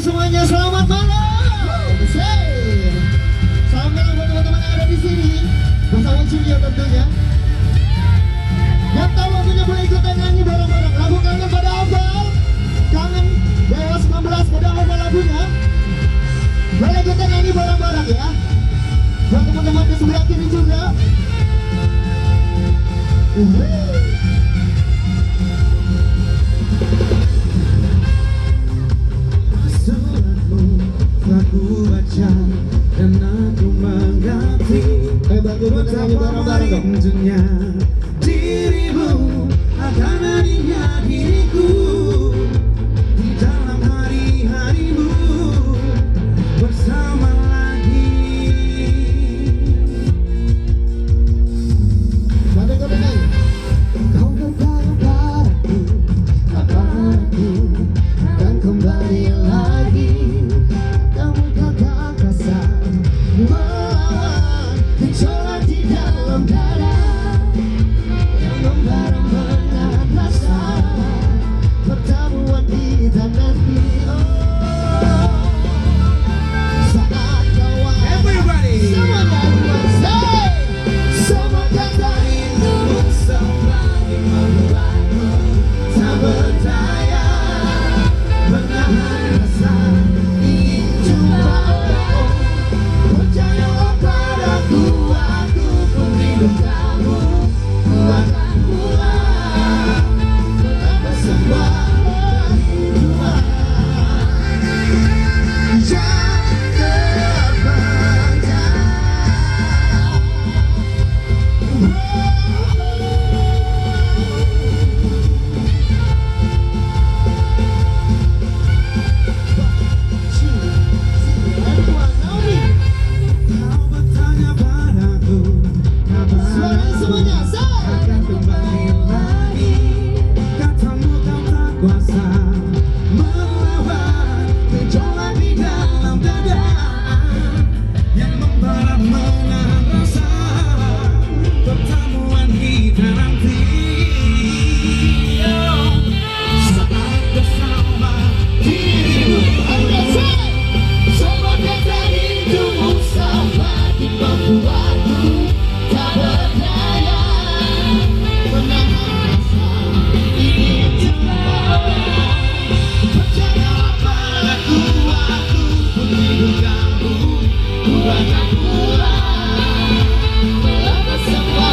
semuanya, selamat malam. Salam kenal buat teman-teman yang ada di sini bersama Julio tentunya. Yang tahu lagunya boleh ikutan nyanyi bareng-bareng. Lagu Kangen pada hafal, Kangen Dewa 19 pada hafal lagunya. Boleh ikutan nyanyi bareng-bareng ya. Buat teman-teman di sebelah kiri juga. Aku baca dan aku mengerti betapa rindunya dirimu akan hadirnya diriku di dalam hari-harimu bersama lagi. Kau katakan padaku kapan aku akan kembali lagi. Melawan gejolak di dalam dada yang membara menahan rasa pertemuan kita nanti. Saat kawan semua dewasa, semua kata rindu semakin membuatku tak berdaya menahan rasa ingin jumpa. Percayalah padaku, aku pun rindu kamu. Ku akan pulang betapa semua dua yang terpendam. Semuanya, akan kembali lagi. Katamu kau tak kuasa melawan gejolak di dalam dada yang membara menahan rasa pertemuan kita nanti. Saat bersama dirimu, semua kata rindumu semakin membuatku tak berdaya menahan rasa ingin jumpa. Percayalah padaku, aku pun rindu kamu. Ku akan pulang melepas semua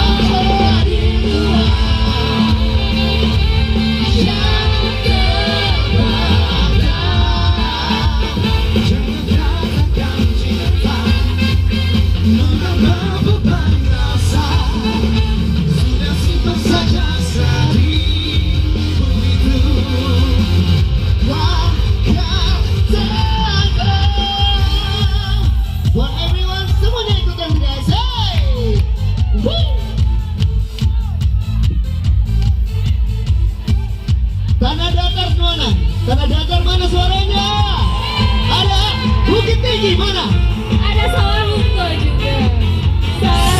rinduan yang terpendam. Jangan katakan cinta menambah beban rasa. Sudah simpan saja dirimu itu. Kau katakan buat everyone, semuanya ikutan guys. Hey! Tanah datar mana? Tanah datar mana suaranya? Ada Bukit Tinggi mana? Ada Sawalunto juga.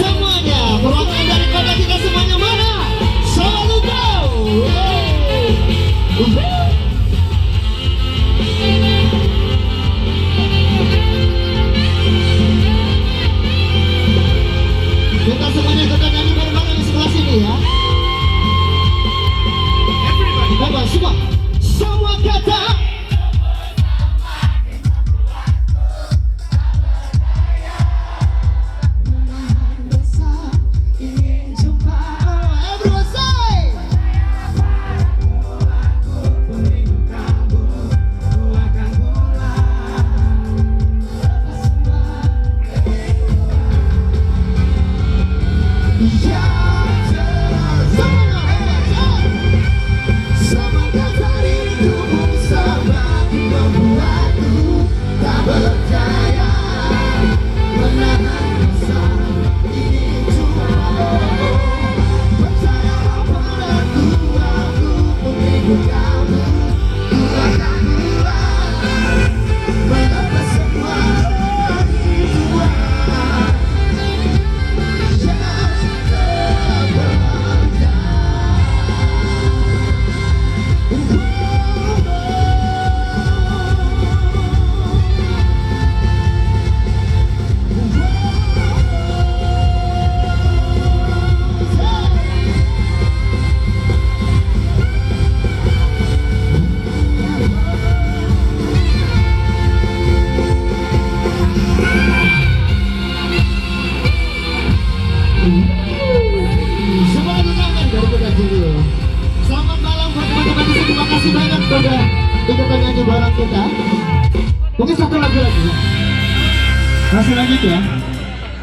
Semuanya perwakilan dari kota kita semuanya mana? Sawalunto. Kita semuanya ikutan nyanyi bareng-bareng di sebelah sini ya. Coba semua. Semua kata kita. Mungkin satu lagu lagi. Langsung lanjut ya.